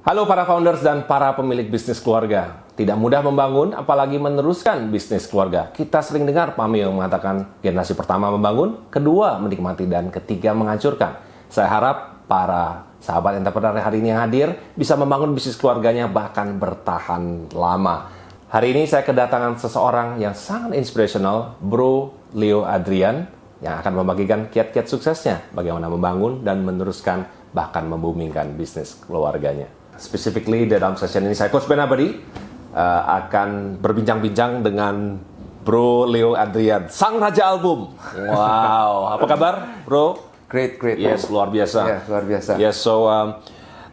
Halo para founders dan para pemilik bisnis keluarga. Tidak mudah membangun, apalagi meneruskan bisnis keluarga. Kita sering dengar Pamio mengatakan generasi pertama membangun, kedua menikmati, dan ketiga menghancurkan. Saya harap para sahabat entrepreneur hari ini yang hadir bisa membangun bisnis keluarganya bahkan bertahan lama. Hari ini saya kedatangan seseorang yang sangat inspirational, Bro Leo Adrian, yang akan membagikan kiat-kiat suksesnya bagaimana membangun dan meneruskan bahkan membumingkan bisnis keluarganya. Specifically dalam session ini saya Coach Ben Abadi akan berbincang-bincang dengan Bro Leo Adrian, sang raja album. Wow, apa kabar, Bro? Great. Yes, luar biasa. Yeah, luar biasa. Yes, so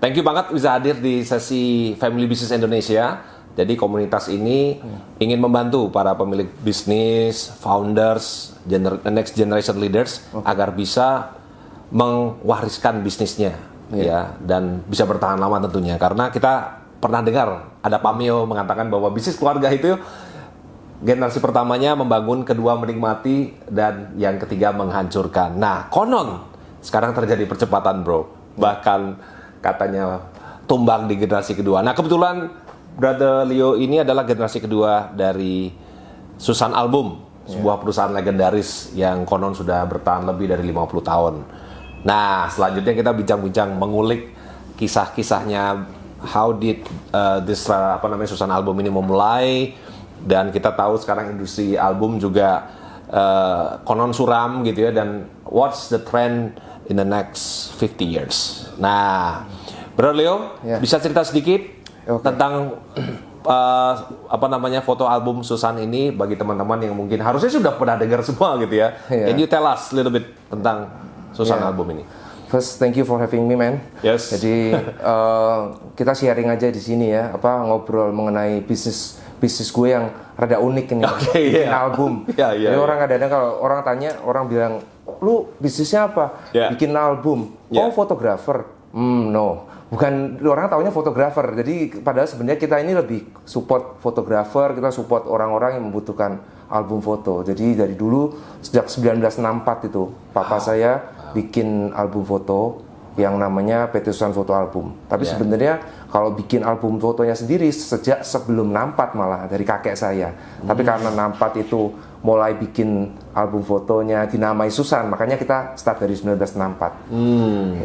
thank you banget bisa hadir di sesi Family Business Indonesia. Jadi komunitas ini ingin membantu para pemilik bisnis, founders, next generation leaders agar bisa mewariskan bisnisnya. Ya, dan bisa bertahan lama tentunya, karena kita pernah dengar ada Pamio mengatakan bahwa bisnis keluarga itu generasi pertamanya membangun, kedua menikmati, dan yang ketiga menghancurkan. Nah, konon sekarang terjadi percepatan, Bro, bahkan katanya tumbang di generasi kedua. Nah, kebetulan Brother Leo ini adalah generasi kedua dari Susan Album, sebuah perusahaan legendaris yang konon sudah bertahan lebih dari 50 tahun. Nah, selanjutnya kita bincang-bincang mengulik kisah-kisahnya, how did Susan Album ini memulai, dan kita tahu sekarang industri album juga konon suram gitu ya, dan what's the trend in the next 50 years. Nah, Bro Leo, bisa cerita sedikit tentang foto album Susan ini bagi teman-teman yang mungkin harusnya sudah pernah dengar semua gitu ya. Can you tell us a little bit tentang Susan album ini? First, thank you for having me, man. Yes. Jadi kita sharing aja di sini ya, ngobrol mengenai bisnis gue yang rada unik ini. Bikin album. Jadi orang kadang-kadang kalau orang tanya, orang bilang, lu bisnisnya apa? Bikin album. Oh, fotografer? No. Bukan, orang taunya fotografer. Jadi padahal sebenarnya kita ini lebih support fotografer, kita support orang-orang yang membutuhkan album foto. Jadi dari dulu sejak 1964 itu papa saya bikin album foto yang namanya PT Susan Foto Album. Tapi sebenarnya kalau bikin album fotonya sendiri sejak sebelum 64 malah dari kakek saya. Tapi karena 64 itu mulai bikin album fotonya dinamai Susan, makanya kita start dari 1964.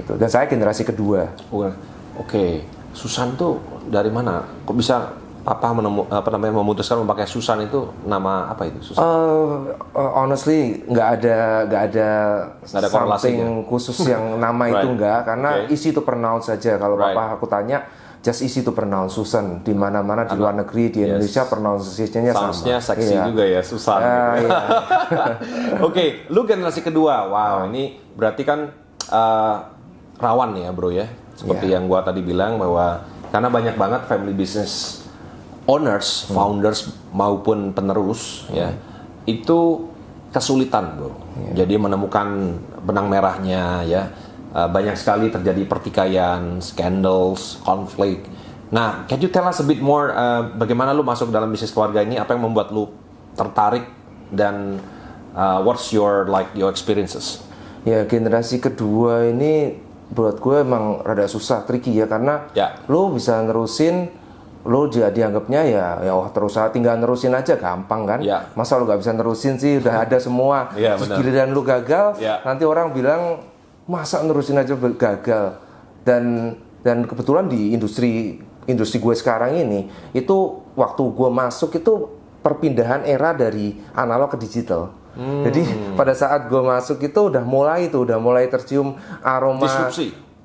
Gitu. Dan saya generasi kedua. Oke. Susan tuh dari mana? Kok bisa memutuskan memakai Susan itu, nama apa itu? Susan? Honestly nggak ada something khusus yang nama itu nggak, karena easy to pronounce saja. Kalau papa aku tanya, just easy to pronounce Susan. Di mana-mana di luar negeri, di Indonesia pronunciation-nya sama. Sounds-nya seksi juga ya, Susan. Oke, lu generasi kedua. Wow, ini berarti kan rawan ya, Bro ya. Seperti yang gua tadi bilang, bahwa karena banyak banget family business owners, founders maupun penerus ya, itu kesulitan, Bro. Jadi menemukan benang merahnya ya. Banyak sekali terjadi pertikaian, scandals, konflik. Nah, can you tell us a bit more bagaimana lu masuk dalam bisnis keluarga ini? Apa yang membuat lu tertarik, dan what's your experiences? Ya, generasi kedua ini buat gue emang rada susah, tricky ya, karena lu bisa nerusin, lo dianggapnya terus tinggal nerusin aja gampang kan. Masa lo gak bisa nerusin sih, udah ada semua. Terus giliran lo gagal, nanti orang bilang masa nerusin aja gagal. Dan kebetulan di industri gue sekarang ini, itu waktu gue masuk itu perpindahan era dari analog ke digital. Jadi pada saat gue masuk itu udah mulai tercium aroma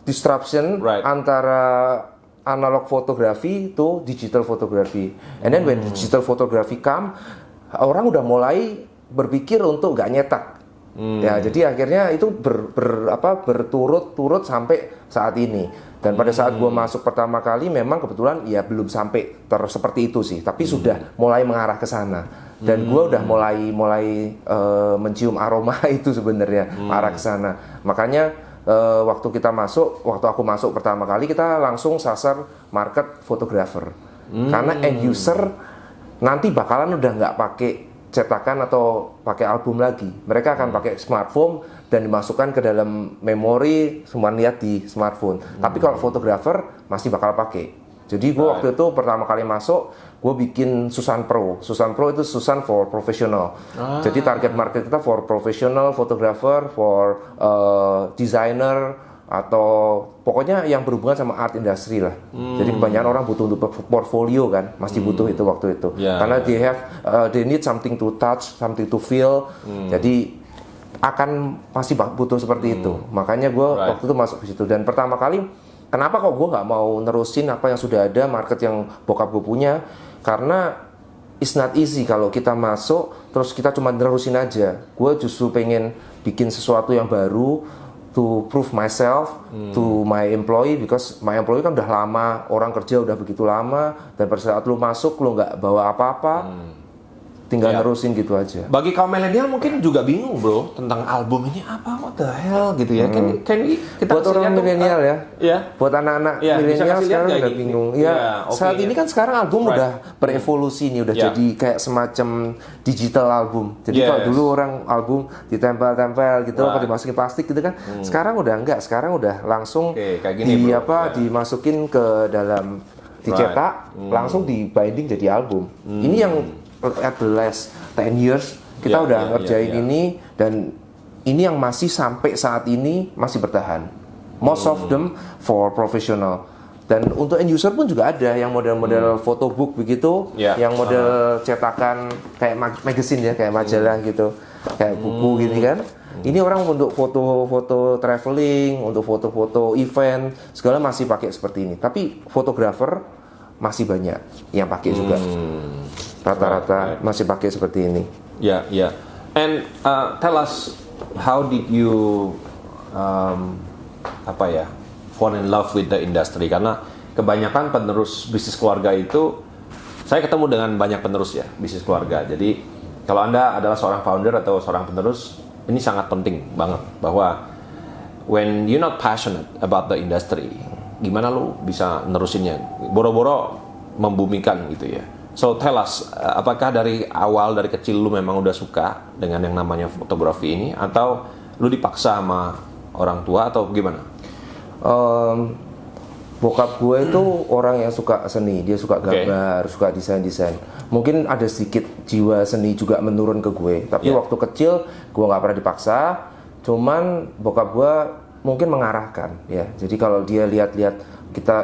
disruption antara analog fotografi to digital photography. And then when digital photography come, orang udah mulai berpikir untuk nggak nyetak. Ya, jadi akhirnya itu berturut-turut sampai saat ini. Dan pada saat gue masuk pertama kali, memang kebetulan ya belum sampai seperti itu sih, tapi sudah mulai mengarah ke sana. Dan gue udah mulai mencium aroma itu sebenarnya, arah ke sana. Makanya waktu aku masuk pertama kali, kita langsung sasar market fotografer. Karena end user nanti bakalan udah nggak pakai cetakan atau pakai album lagi. Mereka akan pakai smartphone dan dimasukkan ke dalam memori, semua lihat di smartphone. Tapi kalau fotografer masih bakal pakai. Jadi gue waktu itu pertama kali masuk, gue bikin Susan Pro. Susan Pro itu Susan for professional. Jadi target market kita for professional photographer, for designer, atau pokoknya yang berhubungan sama art industry lah. Jadi kebanyakan orang butuh untuk portfolio kan, masih butuh itu waktu itu. Karena they need something to touch, something to feel. Jadi akan masih butuh seperti itu. Makanya gue waktu itu masuk ke situ. Dan pertama kali, kenapa kok gue nggak mau nerusin apa yang sudah ada, market yang bokap gue punya? Karena it's not easy kalau kita masuk terus kita cuma nerusin aja. Gue justru pengen bikin sesuatu yang baru, to prove myself to my employee, because my employee kan udah lama, orang kerja udah begitu lama, dan pada saat lu masuk lu nggak bawa apa-apa, tinggal nerusin gitu aja. Bagi kaum milenial mungkin juga bingung bro tentang album ini apa, what the hell gitu ya. Kita buat orang milenial buat anak-anak milenial sekarang udah bingung. Saat ini kan sekarang album udah berevolusi nih, udah jadi kayak semacam digital album. Jadi kalau dulu orang album ditempel-tempel gitu, apa dimasukin plastik gitu kan. Sekarang udah enggak, sekarang udah langsung dimasukin ke dalam, dicetak, langsung di binding jadi album. Ini yang at the last 10 years kita udah ngerjain ini, dan ini yang masih sampai saat ini masih bertahan. Most of them for professional. Dan untuk end user pun juga ada yang model-model photobook begitu, yang model cetakan kayak magazine ya, kayak majalah gitu, kayak buku gini kan. Ini orang untuk foto-foto traveling, untuk foto-foto event, segala masih pakai seperti ini. Tapi fotografer masih banyak yang pakai juga. Rata-rata masih pakai seperti ini. And tell us, how did you fall in love with the industry? Karena kebanyakan penerus bisnis keluarga itu, saya ketemu dengan banyak penerus ya bisnis keluarga. Jadi kalau Anda adalah seorang founder atau seorang penerus, ini sangat penting banget bahwa when you're not passionate about the industry, gimana lu bisa nerusinnya? Boro-boro membumikan gitu ya. So tell us, apakah dari awal, dari kecil lu memang udah suka dengan yang namanya fotografi ini, atau lu dipaksa sama orang tua atau gimana? Bokap gue itu orang yang suka seni, dia suka gambar, suka desain-desain. Mungkin ada sedikit jiwa seni juga menurun ke gue, tapi waktu kecil gue nggak pernah dipaksa. Cuman bokap gue mungkin mengarahkan ya. Jadi kalau dia lihat-lihat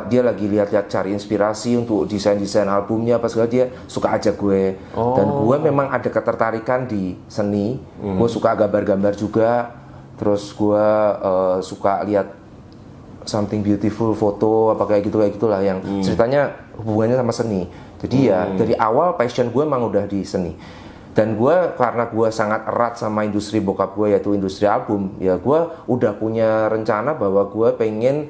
dia lagi lihat-lihat cari inspirasi untuk desain-desain albumnya apa segala, dia suka ajak gue. Dan gue memang ada ketertarikan di seni. Gue suka gambar-gambar juga. Terus gue suka lihat something beautiful foto apa kayak gitulah yang ceritanya hubungannya sama seni. Jadi ya dari awal passion gue emang udah di seni. Dan gue karena gue sangat erat sama industri bokap gue, yaitu industri album, ya gue udah punya rencana bahwa gue pengen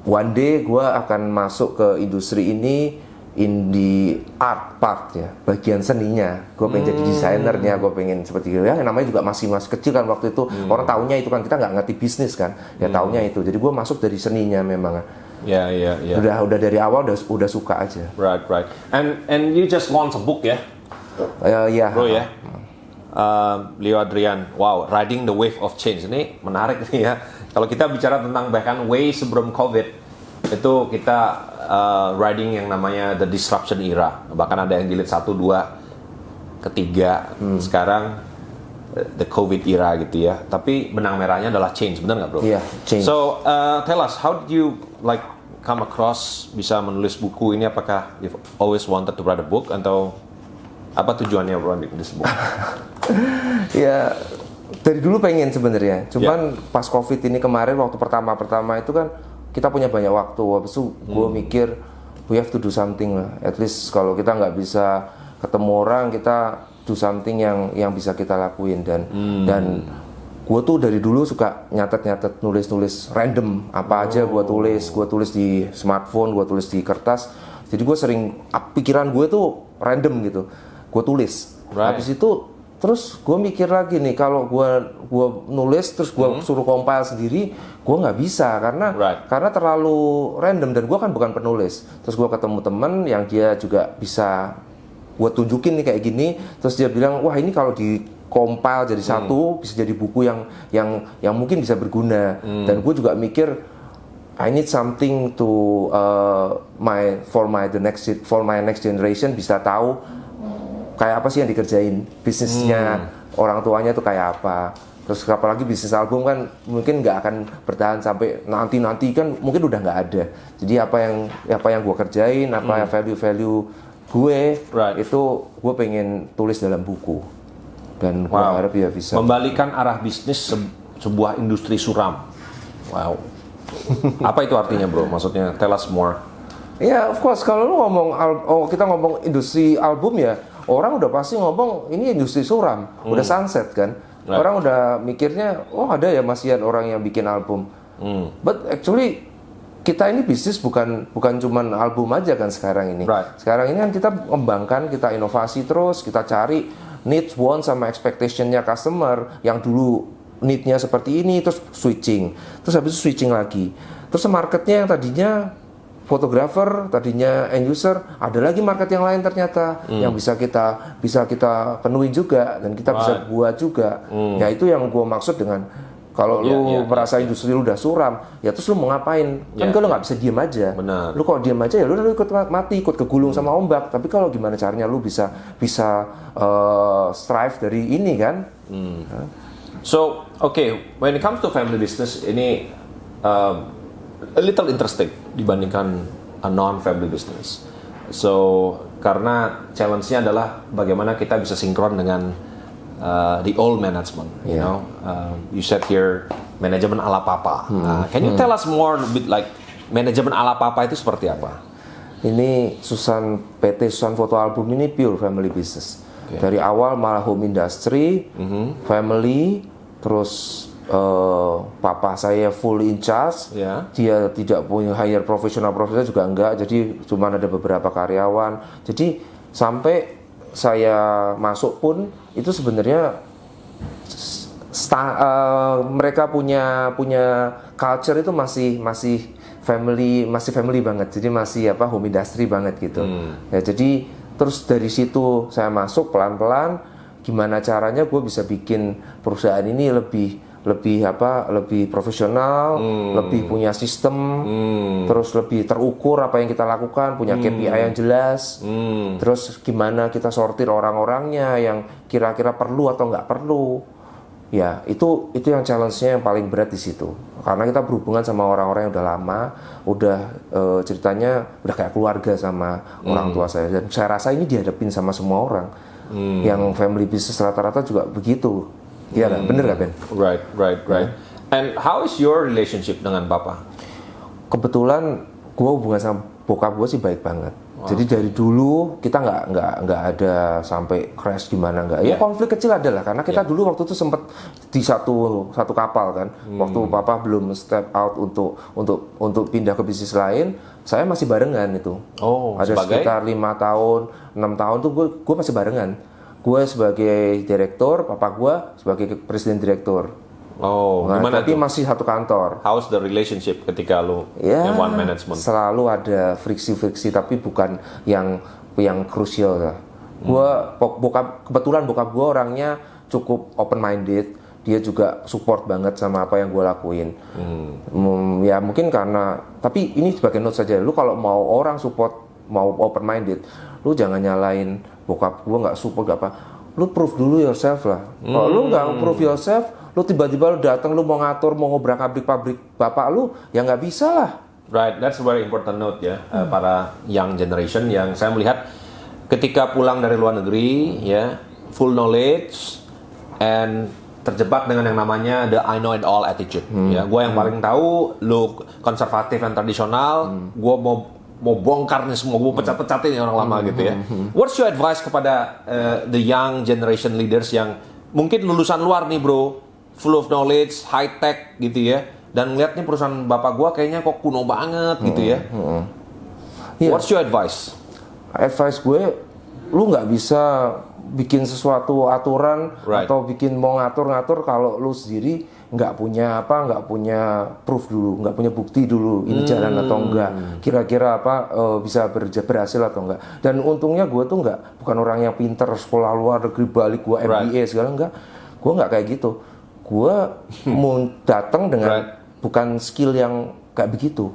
one day gue akan masuk ke industri ini in the art part ya, bagian seninya. Gue pengen jadi desainernya, gue pengen seperti itu ya. Namanya juga masih kecil kan waktu itu, orang taunya itu kan, kita nggak ngerti bisnis kan, ya taunya itu. Jadi gue masuk dari seninya memang. Udah dari awal udah suka aja. Right. And you just launch a book ya? Bro ya. Leo Adrian, wow, riding the wave of change, ini menarik nih ya. Kalau kita bicara tentang bahkan way sebelum COVID, itu kita riding yang namanya the disruption era. Bahkan ada yang jilid 1, 2, ketiga. Sekarang the COVID era gitu ya. Tapi benang merahnya adalah change, benar nggak bro? Iya, change. So tell us, how did you come across bisa menulis buku ini? Apakah you've always wanted to write a book, atau apa tujuannya bro di buku? Ya dari dulu pengen sebenarnya, cuman pas COVID ini kemarin, waktu pertama itu kan kita punya banyak waktu. Habis itu gue mikir we have to do something lah. At least kalau kita nggak bisa ketemu orang, kita do something yang bisa kita lakuin. Dan gue tuh dari dulu suka nyatet nulis random apa aja gue tulis di smartphone, gue tulis di kertas. Jadi gue sering pikiran gue tuh random gitu, gue tulis. Habis itu terus gue mikir lagi nih, kalau gue nulis terus gue suruh compile sendiri, gue nggak bisa karena terlalu random, dan gue kan bukan penulis. Terus gue ketemu temen yang dia juga bisa gue tunjukin nih kayak gini, terus dia bilang wah ini kalau di compile jadi satu bisa jadi buku yang mungkin bisa berguna. Dan gue juga mikir I need something to for my next generation bisa tahu kayak apa sih yang dikerjain bisnisnya orang tuanya tuh kayak apa. Terus apalagi bisnis album kan mungkin nggak akan bertahan sampai nanti kan mungkin udah nggak ada. Jadi apa yang gue kerjain, apa value gue itu gue pengen tulis dalam buku. Dan gue harap ya bisa membalikan arah bisnis sebuah industri suram. Wow. Apa itu artinya bro? Maksudnya tell us more. Ya, of course kalau lu ngomong kita ngomong industri album ya, orang udah pasti ngomong ini industri suram, udah sunset kan. Orang udah mikirnya oh ada ya masih ada orang yang bikin album. But actually kita ini bisnis bukan cuman album aja kan sekarang ini. Sekarang ini kan kita kembangkan, kita inovasi terus, kita cari needs, want sama expectation-nya customer yang dulu need-nya seperti ini terus switching. Terus habis itu switching lagi. Terus marketnya yang tadinya fotografer, tadinya end user, ada lagi market yang lain ternyata yang bisa kita penuhi juga dan kita bisa buat juga. Ya itu yang gue maksud dengan kalau lu merasa industri lu udah suram, ya terus lu mau ngapain? Kan kalau nggak bisa diem aja. Benar. Lu kalau diem aja ya lu ikut mati, ikut kegulung sama ombak. Tapi kalau gimana caranya lu bisa strive dari ini kan? So, when it comes to family business ini a little interesting dibandingkan a non-family business. So, karena challenge-nya adalah bagaimana kita bisa sinkron dengan the old management, you know. You said here manajemen ala papa. Can you tell us more a bit like manajemen ala papa itu seperti apa? Ini PT Susan Foto Album ini pure family business. Dari awal malah home industry, family, terus papa saya full in charge. Dia tidak punya hire profesional juga enggak. Jadi cuma ada beberapa karyawan. Jadi sampai saya masuk pun itu sebenarnya mereka punya culture itu masih family banget. Jadi masih home industry banget gitu. Ya, jadi terus dari situ saya masuk pelan-pelan gimana caranya gue bisa bikin perusahaan ini lebih profesional, lebih punya sistem, terus lebih terukur apa yang kita lakukan, punya KPI yang jelas, terus gimana kita sortir orang-orangnya yang kira-kira perlu atau nggak perlu. Ya itu yang challenge-nya yang paling berat di situ, karena kita berhubungan sama orang-orang yang udah lama, udah ceritanya udah kayak keluarga sama orang tua saya, dan saya rasa ini dihadapin sama semua orang. Yang family business rata-rata juga begitu. Iya kan, bener gak Ben? Right. And how is your relationship dengan papa? Kebetulan gue hubungan sama bokap gue sih baik banget. Jadi dari dulu kita nggak ada sampai crash gimana nggak. Ya konflik kecil ada lah, karena kita dulu waktu itu sempat di satu kapal kan. Waktu papa belum step out untuk pindah ke bisnis lain, saya masih barengan itu. Ada sekitar 5 tahun, 6 tahun tuh gue masih barengan. Gue sebagai direktur, papa gue sebagai presiden direktur. Gimana tapi tuh? masih satu kantor. How's the relationship ketika lu yang one management? Selalu ada friksi-friksi, tapi bukan yang krusial lah. Kebetulan bokap gue orangnya cukup open minded. Dia juga support banget sama apa yang gue lakuin. Ya mungkin karena, tapi ini sebagai note saja. Lu kalau mau orang support, mau open minded, lu jangan nyalain bokap gue nggak support gak apa. Lu prove dulu yourself lah. Kalau lu nggak prove yourself, lu tiba-tiba lu datang, lu mau ngatur, mau ngobrak-abrik pabrik bapak lu, ya nggak bisa lah. Right, that's a very important note ya, para young generation yang saya melihat ketika pulang dari luar negeri, ya, full knowledge and terjebak dengan yang namanya the I know it all attitude. Ya, gue yang paling tahu, lu konservatif dan tradisional, gue mau bongkar nih semua, gue pecat-pecatin orang lama gitu ya. What's your advice kepada the young generation leaders yang mungkin lulusan luar nih bro, full of knowledge, high tech gitu ya, dan ngeliat nih perusahaan bapak gue kayaknya kok kuno banget gitu ya. What's your advice? Advice gue, lu nggak bisa bikin sesuatu aturan atau bikin mau ngatur-ngatur kalau lu sendiri nggak punya proof dulu, nggak punya bukti dulu ini jalan atau enggak, kira-kira bisa berhasil atau enggak. Dan untungnya gue tuh bukan orang yang pinter sekolah luar negeri balik gue MBA segala, enggak. Gue nggak kayak gitu. Gue mau datang dengan bukan skill yang kayak begitu.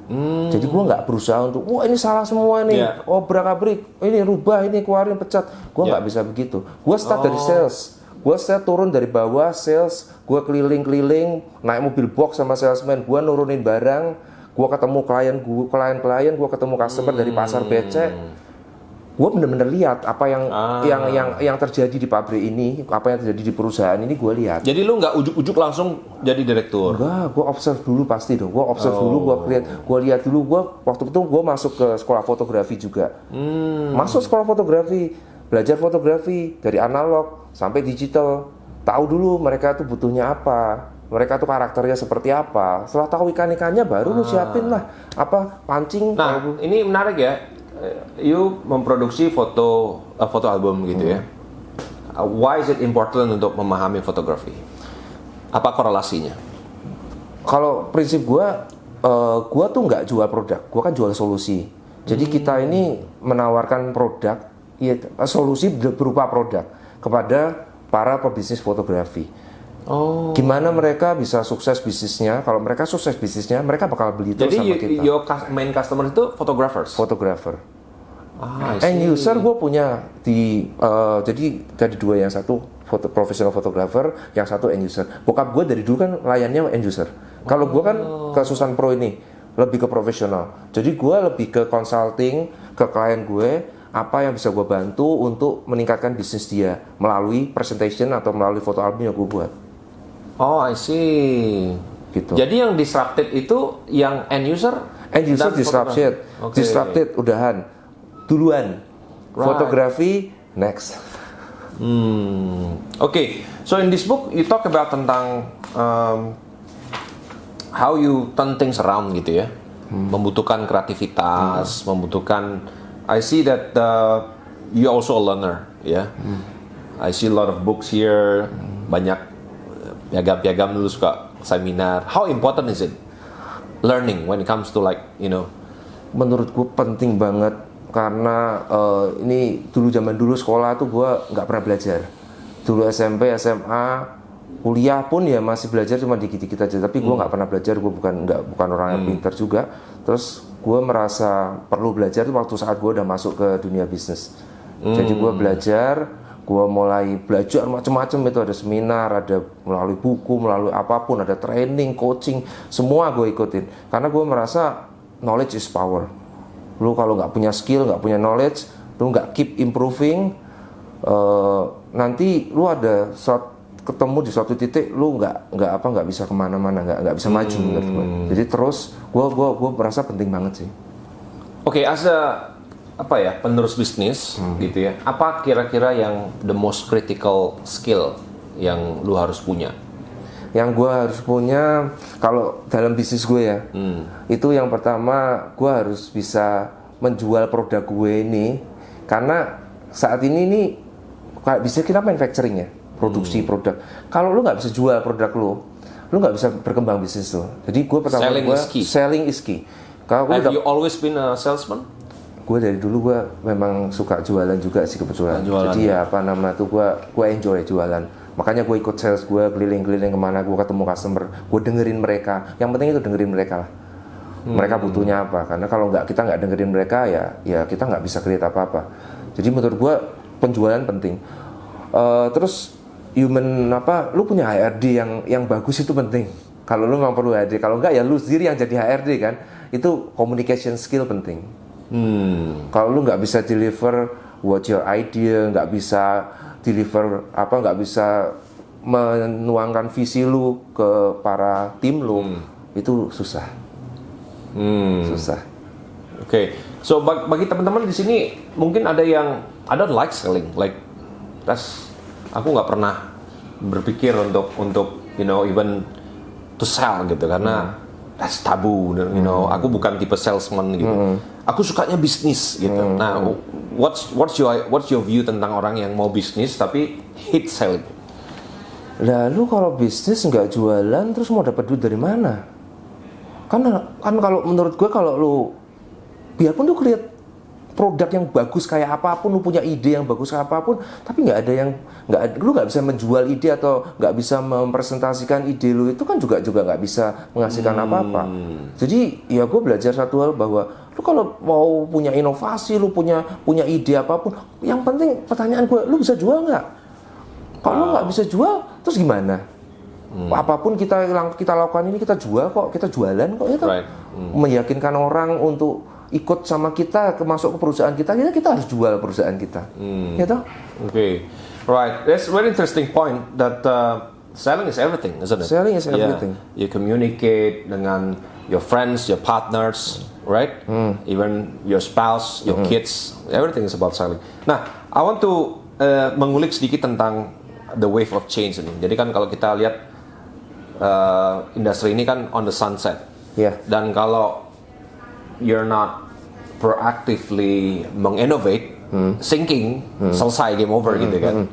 Jadi gue nggak berusaha untuk wah ini salah semua nih, berak-abrik, ini rubah, ini keluarin, pecat. Gue nggak bisa begitu. Gue start dari sales. Gue turun dari bawah sales, gue keliling-keliling, naik mobil box sama salesman, gue nurunin barang, gue ketemu klien, gue ketemu customer dari pasar becek, gue bener-bener lihat apa yang terjadi di pabrik ini, apa yang terjadi di perusahaan ini, gue lihat. Jadi lu nggak ujuk-ujuk langsung jadi direktur? Enggak, gue observe dulu pasti dong, gue lihat dulu, waktu itu gue masuk ke sekolah fotografi juga, masuk sekolah fotografi, belajar fotografi dari analog sampai digital, tahu dulu mereka tuh butuhnya apa, mereka tuh karakternya seperti apa. Setelah tahu ikan-ikannya baru lu siapin lah pancing. Nah, ini menarik ya. You memproduksi foto album gitu ya. Why is it important untuk memahami fotografi? Apa korelasinya? Kalau prinsip gue tuh nggak jual produk, gue kan jual solusi. Jadi kita ini menawarkan produk, solusi berupa produk kepada para pebisnis fotografi. Gimana mereka bisa sukses bisnisnya? Kalau mereka sukses bisnisnya, mereka bakal beli terus sama kita. Jadi your main customer itu Fotografer. End user gue punya jadi dari dua, yang satu professional fotografer, yang satu end user. Bokap gue dari dulu kan layannya end user. Kalau gue kan ke Susan Pro ini lebih ke profesional. Jadi gue lebih ke consulting ke klien gue, apa yang bisa gue bantu untuk meningkatkan bisnis dia melalui presentation atau melalui foto album yang gue buat. Oh, I see. Gitu. Jadi yang disrupted itu yang end user? End user disrupted udahan. Duluan. Fotografi next. Okay. So in this book you talk about tentang how you turn things around gitu ya. Membutuhkan kreativitas, membutuhkan. I see that you also a learner, ya. I see a lot of books here, banyak piagam-piagam dulu suka seminar. How important is it learning when it comes to Menurut gue penting banget karena ini zaman dulu sekolah tuh gue nggak pernah belajar. Dulu SMP, SMA, kuliah pun ya masih belajar cuma dikit-dikit aja. Tapi gue nggak pernah belajar, gue bukan orang yang pintar juga. Terus gue merasa perlu belajar tuh waktu saat gue udah masuk ke dunia bisnis. Jadi gue mulai belajar macam-macam, itu ada seminar, ada melalui buku, melalui apapun, ada training, coaching, semua gue ikutin. Karena gue merasa knowledge is power. Lu kalau nggak punya skill, nggak punya knowledge, lu nggak keep improving, nanti lu ada ketemu di suatu titik lu nggak bisa kemana-mana, nggak bisa maju menurut gue. Jadi terus gue merasa penting banget sih. Oke, as a penerus bisnis gitu ya, apa kira-kira yang the most critical skill yang lu harus punya? Yang gue harus punya kalau dalam bisnis gue ya, itu yang pertama gue harus bisa menjual produk gue ini, karena saat ini nih bisnis kita manufacturing ya, produksi produk. Kalau lu nggak bisa jual produk lu nggak bisa berkembang bisnis tuh. Jadi gue pertama selling is key. Have you always been a salesman? Gue dari dulu gue memang suka jualan juga sih kebetulan. Jadi gue enjoy jualan. Makanya gue ikut sales, gue keliling-keliling kemana, gue ketemu customer, gue dengerin mereka. Yang penting itu dengerin mereka lah. Mereka butuhnya apa? Karena kalau kita nggak dengerin mereka ya kita nggak bisa create apa-apa. Jadi menurut gue penjualan penting. Terus lu punya HRD yang bagus itu penting. Kalau lu memang perlu HRD, kalau enggak ya lu sendiri yang jadi HRD kan. Itu communication skill penting. Kalau lu nggak bisa deliver what your idea, nggak bisa deliver nggak bisa menuangkan visi lu ke para tim lu, itu susah. Susah. Oke. So bagi teman-teman di sini mungkin ada yang I don't like selling, aku nggak pernah berpikir untuk even to sell gitu, karena that's tabu, aku bukan tipe salesman gitu. Aku sukanya bisnis gitu. Nah, what's your view tentang orang yang mau bisnis tapi hate selling? Lalu kalau bisnis nggak jualan, terus mau dapat duit dari mana? Kan kalau menurut gue kalau lu biarpun lu create produk yang bagus kayak apapun, lu punya ide yang bagus kayak apapun, tapi lu nggak bisa menjual ide atau nggak bisa mempresentasikan ide lu, itu kan juga nggak bisa menghasilkan apa-apa. Jadi ya gue belajar satu hal bahwa lu kalau mau punya inovasi, lu punya ide apapun, yang penting pertanyaan gue, lu bisa jual nggak? Kalau lu nggak bisa jual, terus gimana? Apapun kita lakukan ini kita jual kok, kita jualan kok, itu meyakinkan orang untuk ikut sama kita, masuk ke perusahaan kita harus jual perusahaan kita, gitu. Okay, right. That's a very interesting point that selling is everything, isn't it? Selling is everything. Yeah. You communicate dengan your friends, your partners, right? Even your spouse, your kids, everything is about selling. Nah, I want to mengulik sedikit tentang the wave of change ini. Jadi kan kalau kita lihat industri ini kan on the sunset. Yeah. Dan kalau you're not proactively menginnovate, sinking, selesai, game over gitu kan.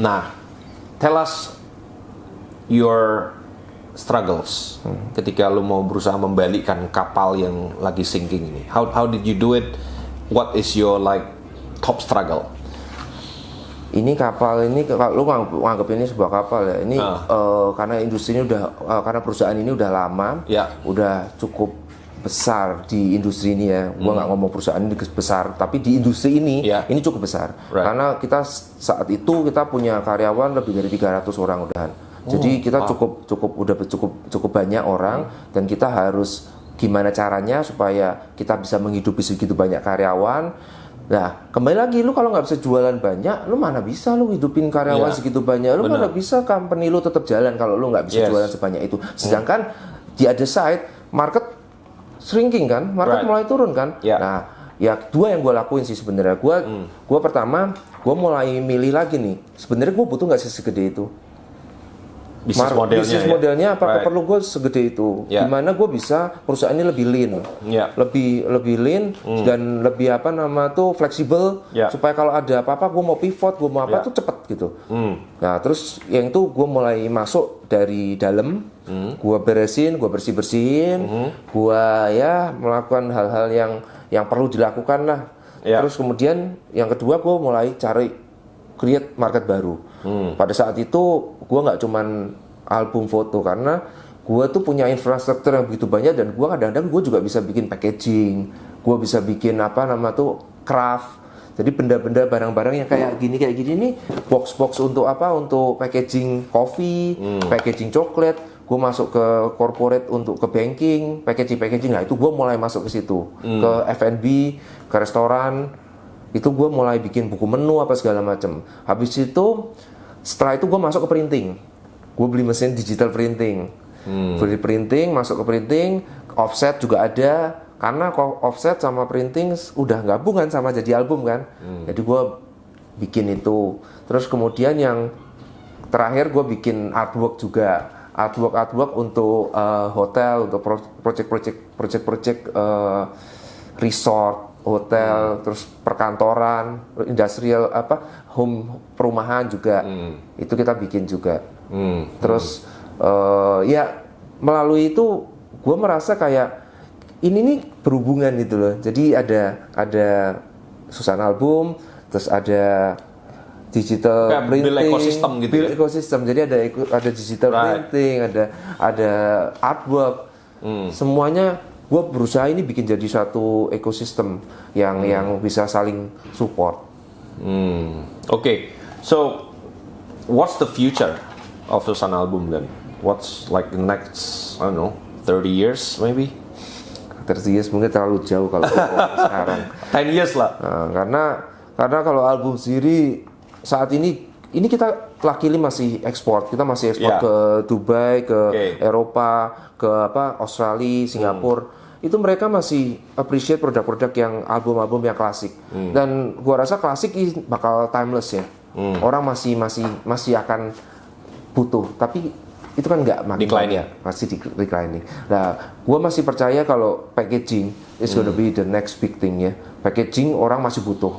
Nah, tell us your struggles ketika lu mau berusaha membalikkan kapal yang lagi sinking ini. How did you do it? What is your like top struggle? Ini kapal ini, kalau lu nganggap ini sebuah kapal ya, ini karena industri ini karena perusahaan ini udah lama, udah cukup besar di industri ini ya. Gua nggak ngomong perusahaan ini besar, tapi di industri ini cukup besar. Karena kita saat itu kita punya karyawan lebih dari 300 orang udahan. Jadi kita cukup banyak orang, dan kita harus gimana caranya supaya kita bisa menghidupi segitu banyak karyawan. Nah, kembali lagi, lu kalau nggak bisa jualan banyak, lu mana bisa lu hidupin karyawan segitu banyak? Lu mana bisa company lu tetap jalan kalau lu nggak bisa jualan sebanyak itu. Sedangkan di other side, market shrinking kan, market mulai turun kan. Nah, ya dua yang gue lakuin sih sebenarnya. Gue pertama, gue mulai milih lagi nih. Sebenarnya gue butuh nggak sih segede itu? Bisnis modelnya apakah perlu gue segede itu? Gimana gue bisa perusahaan ini lebih lean, lebih lean dan lebih fleksibel, supaya kalau ada apa-apa gue mau pivot, gue mau apa tuh cepet gitu. Nah terus yang itu gue mulai masuk dari dalam, gue bersih-bersihin, gue melakukan hal-hal yang perlu dilakukan lah. Terus kemudian yang kedua gue mulai cari create market baru. Pada saat itu gue nggak cuman album foto, karena gue tuh punya infrastruktur yang begitu banyak, dan gue kadang-kadang gue juga bisa bikin packaging, gue bisa bikin craft. Jadi benda-benda barang-barang yang kayak gini nih, box-box untuk packaging kopi, packaging coklat. Gue masuk ke corporate untuk ke banking, packaging. Nah itu gue mulai masuk ke situ, ke F&B, ke restoran. Itu gue mulai bikin buku menu apa segala macam. Habis itu, setelah itu gue masuk ke printing. Gue beli mesin digital printing. Beli printing, masuk ke printing, offset juga ada. Karena offset sama printing udah gabung kan, sama jadi album kan. Jadi gue bikin itu. Terus kemudian yang terakhir gue bikin artwork juga. Artwork untuk hotel, untuk project resort, hotel, terus perkantoran, industrial, home, perumahan juga. Itu kita bikin juga. Terus melalui itu gue merasa kayak ini nih berhubungan gitu loh. Jadi ada susunan album, terus ada digital kayak printing, ekosistem gitu. Build ekosistem. Jadi ada digital printing, ada artwork. Semuanya gue berusaha ini bikin jadi satu ekosistem yang bisa saling support. Okay. So what's the future of Susan album then? What's like the next, I don't know, 30 years maybe? 30 years mungkin terlalu jauh kalau sekarang. 10 years lah. Nah, karena kalau album sendiri saat ini kita luckily masih ekspor. Kita masih ekspor ke Dubai, ke Eropa, ke Australia, Singapura. Itu mereka masih appreciate produk-produk yang album-album yang klasik. Dan gua rasa klasik bakal timeless ya. Orang masih akan butuh. Tapi itu kan nggak makin declining. Masih declining. Nah, gua masih percaya kalau packaging is gonna be the next big thing ya. Packaging orang masih butuh.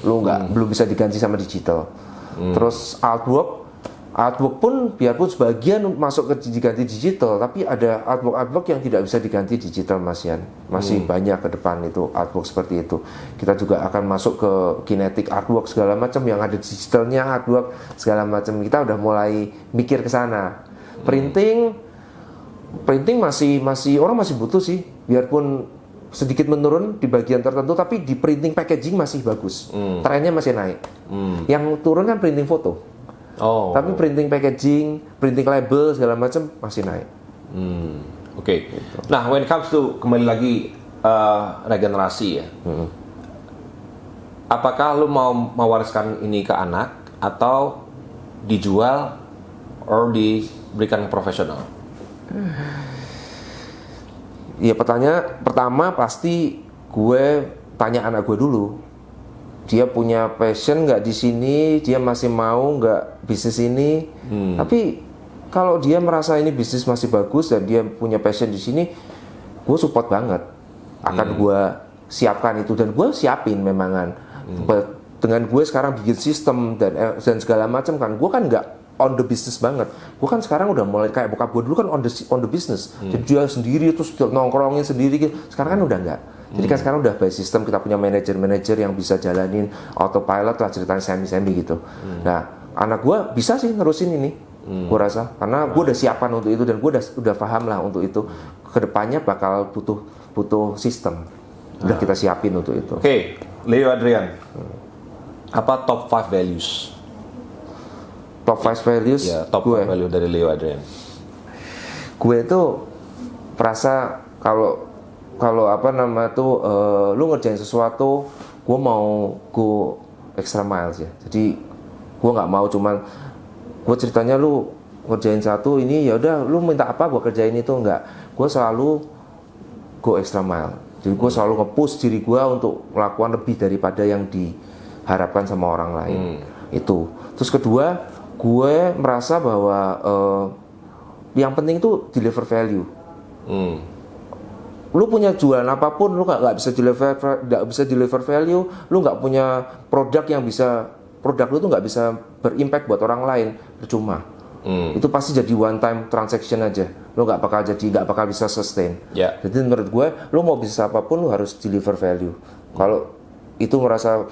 Belum bisa diganti sama digital. Terus artwork Artwork pun biarpun sebagian masuk ke diganti digital, tapi ada artwork yang tidak bisa diganti digital, Mas Yan. Masih banyak ke depan itu artwork seperti itu. Kita juga akan masuk ke kinetic artwork segala macam yang ada digitalnya, artwork segala macam. Kita udah mulai mikir ke sana. Printing masih orang masih butuh sih, biarpun sedikit menurun di bagian tertentu, tapi di printing packaging masih bagus. Trennya masih naik. Yang turun kan printing foto. Tapi printing packaging, printing label segala macam masih naik. Oke. Nah, when it comes to kembali lagi regenerasi ya. Apakah lu mau mewariskan ini ke anak atau dijual atau diberikan ke profesional? Ya pertama pasti gue tanya anak gue dulu. Dia punya passion nggak di sini, dia masih mau nggak bisnis ini. Tapi kalau dia merasa ini bisnis masih bagus dan dia punya passion di sini, gue support banget. Akan gue siapkan itu dan gue siapin memangan. Dengan gue sekarang bikin sistem dan segala macam kan, gue kan nggak on the business banget. Gue kan sekarang udah mulai kayak bokap gue dulu kan on the business. Jadi dia sendiri terus nongkrongin sendiri. Sekarang kan udah nggak. Jadi kan sekarang udah by system, kita punya manajer yang bisa jalanin autopilot lah ceritanya semi gitu. Nah, anak gue bisa sih nerusin ini, gue rasa, karena gue udah siapan untuk itu dan gue udah paham lah untuk itu. Kedepannya bakal butuh sistem. Udah kita siapin untuk itu. Oke, Leo Adrian, apa top 5 values? Top 5 values? Ya, top 5 value dari Leo Adrian. Gue itu merasa kalau lu ngerjain sesuatu, gue mau go extra miles ya. Jadi gue nggak mau cuman gue ceritanya lu ngerjain satu ini ya udah lu minta apa gue kerjain itu, enggak. Gue selalu go extra mile. Jadi gue selalu nge-push diri gue untuk melakukan lebih daripada yang diharapkan sama orang lain. Itu. Terus kedua, gue merasa bahwa yang penting itu deliver value. Lu punya jualan apapun, lu nggak bisa deliver value, lu nggak punya produk lu tuh nggak bisa berimpact buat orang lain, percuma. Itu pasti jadi one time transaction aja, lu nggak bakal bisa sustain. Jadi menurut gue, lu mau bisnis apapun lu harus deliver value. Kalau itu ngerasa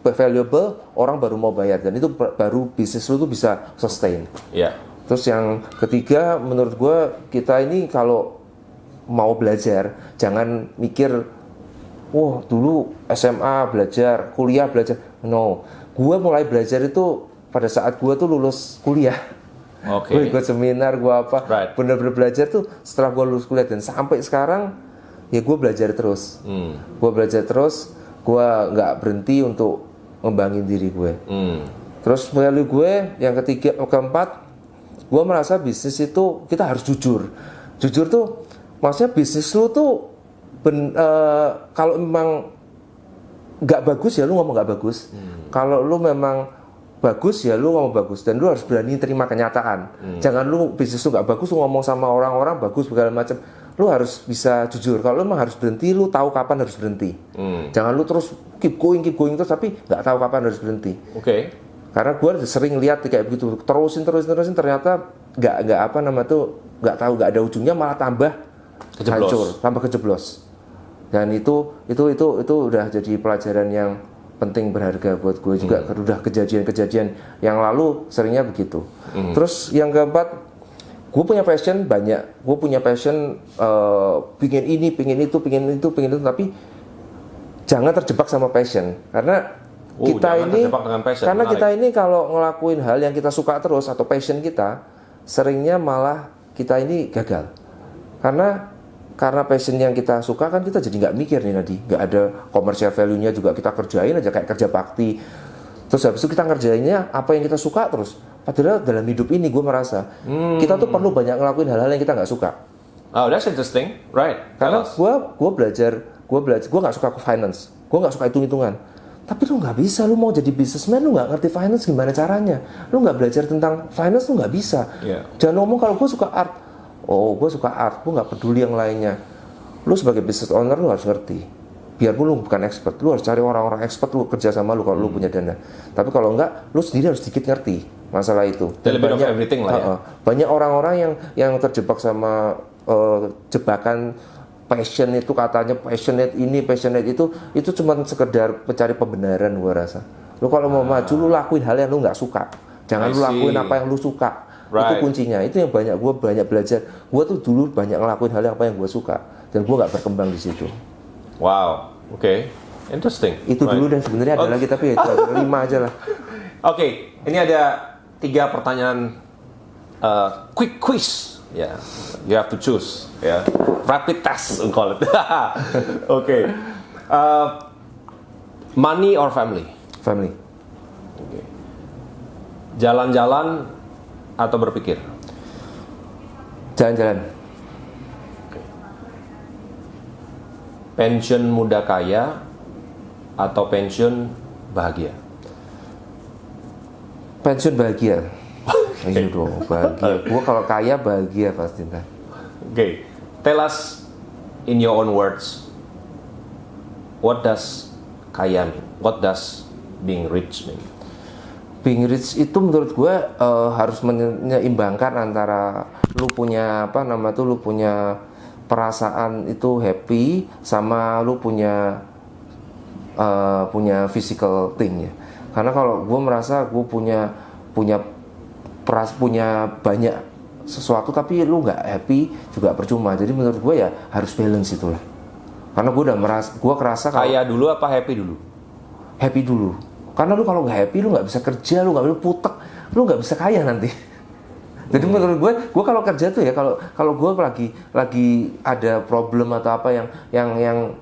valuable, orang baru mau bayar dan itu baru bisnis lu tuh bisa sustain. Terus yang ketiga, menurut gue kita ini kalau mau belajar, jangan mikir, wah dulu SMA belajar, kuliah belajar. No, gue mulai belajar itu pada saat gue tuh lulus kuliah. Gue ikut seminar, gue apa, bener-bener belajar tuh setelah gue lulus kuliah dan sampai sekarang ya gue belajar terus. Gue nggak berhenti untuk ngembangin diri gue. Terus value gue yang keempat, gue merasa bisnis itu kita harus jujur. Jujur tuh maksudnya bisnis lu tuh kalau memang nggak bagus ya lu ngomong nggak bagus. Kalau lu memang bagus ya lu ngomong bagus dan lu harus berani terima kenyataan. Jangan lu bisnis lu nggak bagus lu ngomong sama orang-orang bagus segala macam. Lu harus bisa jujur. Kalau lu memang harus berhenti, lu tahu kapan harus berhenti. Jangan lu terus keep going terus tapi nggak tahu kapan harus berhenti. Karena gue sering lihat kayak begitu, terusin ternyata nggak tahu nggak ada ujungnya, malah tambah hancur, tambah kejeblos. Dan itu udah jadi pelajaran yang penting berharga buat gue juga. Udah kejadian yang lalu seringnya begitu. Terus yang keempat, gue punya passion banyak. Gue punya passion pingin ini, pingin itu, tapi jangan terjebak sama passion karena kita ini kalau ngelakuin hal yang kita suka terus atau passion kita, seringnya malah kita ini gagal. Karena passion yang kita suka kan kita jadi nggak mikir nih Nadi, nggak ada commercial value-nya juga kita kerjain aja kayak kerja bakti. Terus habis itu kita ngerjainnya apa yang kita suka terus. Padahal dalam hidup ini gue merasa kita tuh perlu banyak ngelakuin hal-hal yang kita nggak suka. Oh, that's interesting, right? Karena gue belajar, gue nggak suka finance, gue nggak suka hitung-hitungan. Tapi lu nggak bisa, lu mau jadi businessman, lu nggak ngerti finance gimana caranya. Lu nggak belajar tentang finance, lu nggak bisa. Jangan ngomong kalau gue suka art. Oh, gue suka art, gue nggak peduli yang lainnya. Lu sebagai business owner, lu harus ngerti. biarpun lu bukan expert, lu harus cari orang-orang expert, lu kerja sama lu kalau lu punya dana. Tapi kalau enggak, lu sendiri harus sedikit ngerti masalah itu. Dan banyak everything lah ya. Banyak orang-orang yang terjebak sama jebakan passion itu, katanya passionate ini, passionate itu cuma sekedar mencari pembenaran gua rasa. Lu kalau mau maju, lu lakuin hal yang lu nggak suka. Jangan lu lakuin apa yang lu suka. Itu kuncinya. Itu yang gue banyak belajar. Gue tuh dulu banyak ngelakuin hal yang apa yang gue suka dan gue nggak berkembang di situ. Wow, oke, interesting. Itu dulu dan sebenarnya ada lagi tapi itu ada 5 aja lah. Oke, ini ada 3 pertanyaan quick quiz. Ya, you have to choose. Ya, rapid test, we call it. Oke, money or family? Family. Oke. Jalan-jalan atau berpikir? Jalan-jalan. Pensiun muda kaya atau pensiun bahagia? Pensiun bahagia. Iya dong, bahagia. Gua kalau kaya bahagia pasti ntar. Okay, tell us in your own words, what does kaya mean? What does being rich mean? Being rich itu menurut gue harus menyeimbangkan antara lu punya lu punya perasaan itu happy sama lu punya physical thing ya. Karena kalau gue merasa gue punya banyak sesuatu tapi lu nggak happy juga percuma. Jadi menurut gue ya harus balance itulah. Karena gue kerasa kaya dulu apa happy dulu? Happy dulu. Karena lu kalau nggak happy lu nggak bisa kerja, lu nggak bisa putek, lu nggak bisa kaya nanti. Jadi menurut gue kalau kerja tuh ya kalau gue lagi ada problem atau apa yang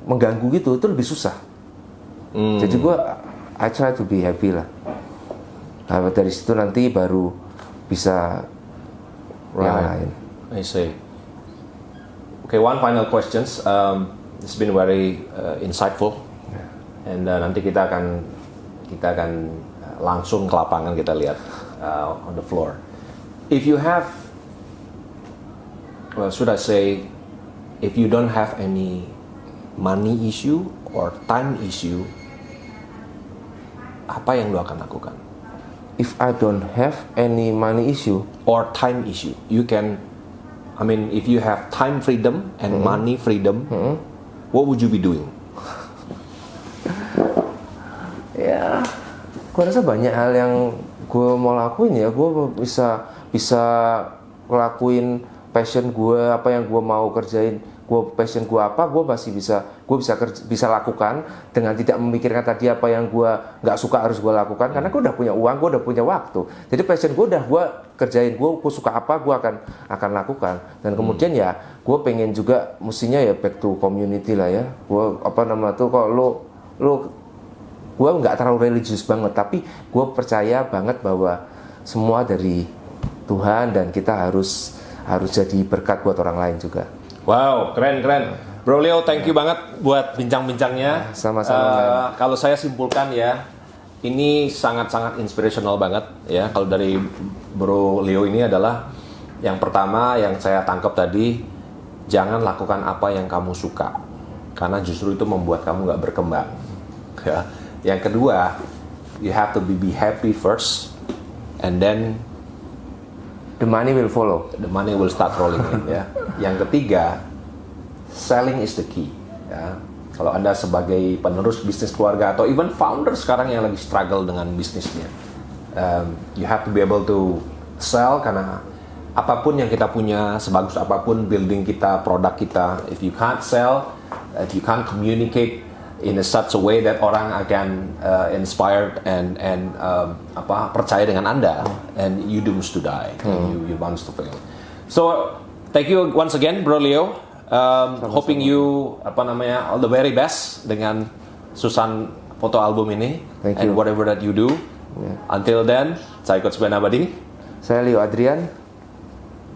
mengganggu gitu itu lebih susah. Jadi I try to be happy lah. Nah, dari situ nanti baru bisa yang lain. I see. Okay, one final questions. It's been very insightful. And nanti kita akan langsung ke lapangan kita lihat on the floor. If you have, well, should I say, if you don't have any money issue or time issue, apa yang lu akan lakukan? If I don't have any money issue or time issue, you can, I mean, if you have time freedom and money freedom, what would you be doing? Ya, gue rasa banyak hal yang gue mau lakuin ya. Gue bisa ngelakuin passion gue, apa yang gue mau kerjain. Passion gue apa, gue bisa lakukan dengan tidak memikirkan tadi apa yang gue nggak suka harus gue lakukan. Karena gue udah punya uang, gue udah punya waktu. Jadi passion gue udah gue kerjain. Gue suka apa, gue akan lakukan. Dan kemudian ya, gue pengen juga mestinya ya back to community lah ya. Gue kalau gue nggak terlalu religius banget, tapi gue percaya banget bahwa semua dari Tuhan dan kita harus jadi berkat buat orang lain juga. Wow, keren. Bro Leo, thank you banget buat bincang-bincangnya. Sama-sama. Kalau saya simpulkan ya, ini sangat-sangat inspirational banget ya. Kalau dari Bro Leo ini adalah yang pertama yang saya tangkap tadi, jangan lakukan apa yang kamu suka, karena justru itu membuat kamu nggak berkembang. Ya. Yang kedua, you have to be happy first, and then the money will follow. The money will start rolling in. Ya. Yang ketiga, selling is the key. Ya. Kalau Anda sebagai penerus bisnis keluarga atau even founder sekarang yang lagi struggle dengan bisnisnya, you have to be able to sell, karena apapun yang kita punya, sebagus apapun building kita, produk kita, if you can't sell, if you can't communicate in such a way that orang akan inspired and percaya dengan Anda, and you dooms to die, and you bound to fail. So thank you once again, Bro Leo. Hoping you all the very best dengan Susan foto album ini. Thank and you. Whatever that you do. Until then, saya Coach Ben Abadi. Saya Leo Adrian.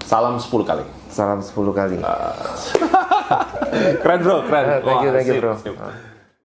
Salam 10 kali. Salam 10 kali. Keren bro, keren. Thank you bro. Sip.